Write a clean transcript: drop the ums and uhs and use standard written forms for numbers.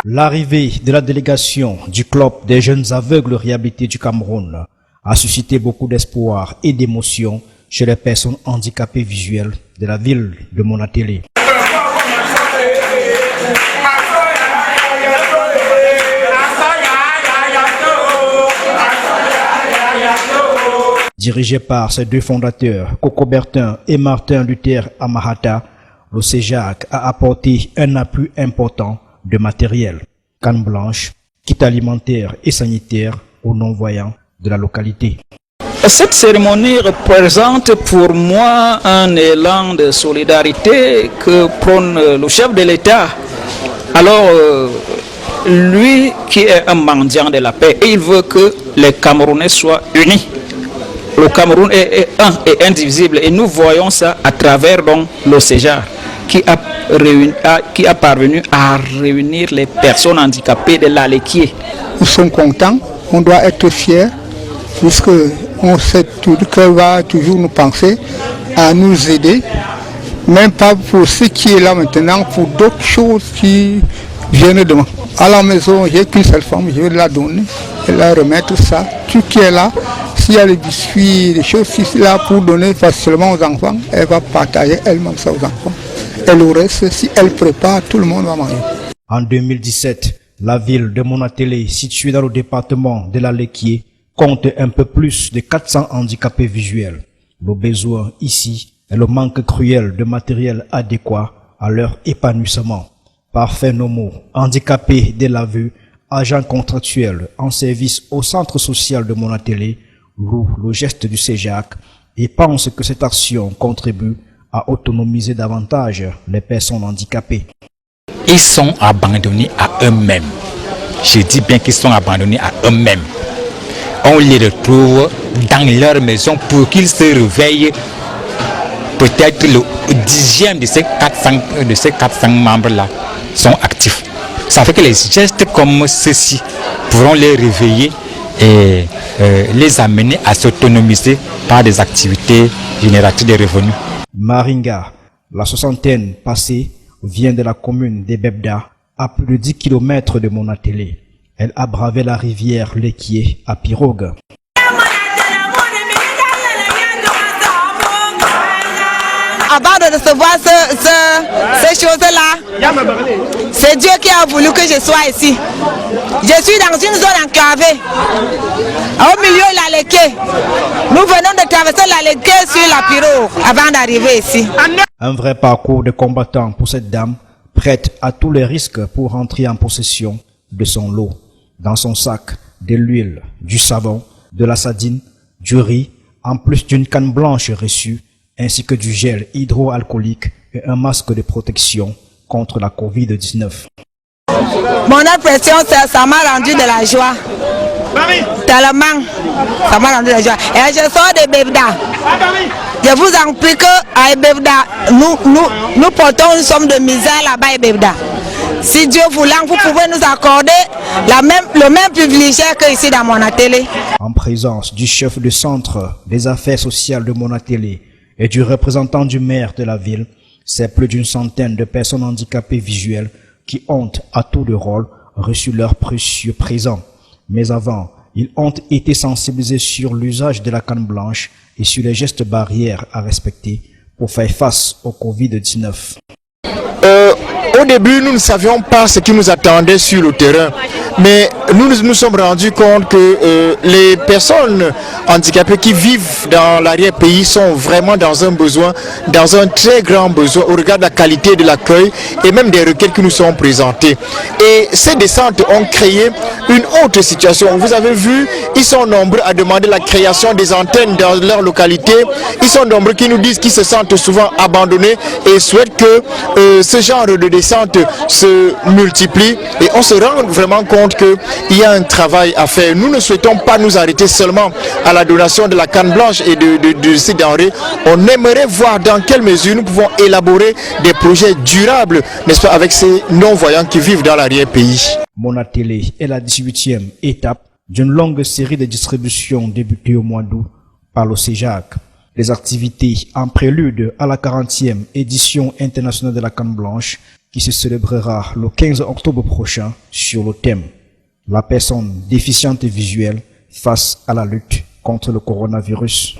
L'arrivée de la délégation du club des jeunes aveugles réhabilités du Cameroun a suscité beaucoup d'espoir et d'émotion chez les personnes handicapées visuelles de la ville de Monatélé. Dirigé par ses deux fondateurs, Coco Bertin et Martin Luther Amahata, le CEJAC a apporté un appui important de matériel, canne blanche, kit alimentaire et sanitaire aux non-voyants de la localité. Cette cérémonie représente pour moi un élan de solidarité que prône le chef de l'État. Alors, lui qui est un mendiant de la paix, il veut que les Camerounais soient unis. Le Cameroun est un et indivisible et nous voyons ça à travers donc, le CEJAR qui a parvenu à réunir les personnes handicapées de l'Alequier. Nous sommes contents, on doit être fiers puisque on sait tout qu'elle va toujours nous penser à nous aider, même pas pour ce qui est là maintenant, pour d'autres choses qui viennent demain. À la maison, j'ai qu'une seule femme, je vais la donner et la remettre ça. Tout qui est là, s'il y a des biscuits, des choses qui sont là pour donner facilement aux enfants, elle va partager elle-même ça aux enfants. Et le reste, si elle prépare, tout le monde va manger. En 2017, la ville de Monatélé, située dans le département de l'Alequier, compte un peu plus de 400 handicapés visuels. Le besoin ici est le manque cruel de matériel adéquat à leur épanouissement. Parfaits nomos, handicapés de la vue, agents contractuels en service au centre social de Monatélé loue le geste du CEJAC et pense que cette action contribue à autonomiser davantage les personnes handicapées. Ils sont abandonnés à eux-mêmes. Je dis bien qu'ils sont abandonnés à eux-mêmes. On les retrouve dans leur maison pour qu'ils se réveillent. Peut-être le 10e de ces 400 membres-là sont actifs. Ça fait que les gestes comme ceux-ci pourront les réveiller et les amener à s'autonomiser par des activités génératrices de revenus. Maringa, la soixantaine passée, vient de la commune d'Ebebda, à plus de 10 km de Monatélé. Elle a bravé la rivière Lequier à pirogue. Avant de recevoir ces choses-là, c'est Dieu qui a voulu que je sois ici. Je suis dans une zone enclavée, au milieu de l'Alequier. Nous venons de traverser l'Alequier sur la pirogue avant d'arriver ici. Un vrai parcours de combattant pour cette dame, prête à tous les risques pour entrer en possession de son lot. Dans son sac, de l'huile, du savon, de la sardine, du riz, en plus d'une canne blanche reçue, ainsi que du gel hydroalcoolique et un masque de protection contre la Covid-19. Mon impression, ça m'a rendu de la joie. Tellement, ça m'a rendu de la joie. Et je sors de Bebda. Je vous en prie qu'à Bebda, nous portons une somme de misère là-bas à Bebda. Si Dieu voulant, vous pouvez nous accorder le même privilège qu'ici dans Monatélé. En présence du chef de centre des affaires sociales de Monatélé et du représentant du maire de la ville, c'est plus d'une centaine de personnes handicapées visuelles qui ont, à tour de rôle, reçu leur précieux présent. Mais avant, ils ont été sensibilisés sur l'usage de la canne blanche et sur les gestes barrières à respecter pour faire face au Covid-19. Au début, nous ne savions pas ce qui nous attendait sur le terrain, mais nous nous sommes rendus compte que les personnes handicapées qui vivent dans l'arrière-pays sont vraiment dans un besoin, dans un très grand besoin au regard de la qualité de l'accueil et même des requêtes qui nous sont présentées. Et ces descentes ont créé une autre situation. Vous avez vu, ils sont nombreux à demander la création des antennes dans leur localité. Ils sont nombreux qui nous disent qu'ils se sentent souvent abandonnés et souhaitent que ce genre de descente se multiplie et on se rend vraiment compte qu'il y a un travail à faire. Nous ne souhaitons pas nous arrêter seulement à la donation de la canne blanche et de ces denrées. On aimerait voir dans quelle mesure nous pouvons élaborer des projets durables, n'est-ce pas, avec ces non-voyants qui vivent dans l'arrière-pays. Monatélé est la 18e étape d'une longue série de distributions débutées au mois d'août par le CEJAC. Les activités en prélude à la 40e édition internationale de la canne blanche qui se célébrera le 15 octobre prochain sur le thème « La personne déficiente visuelle face à la lutte contre le coronavirus ».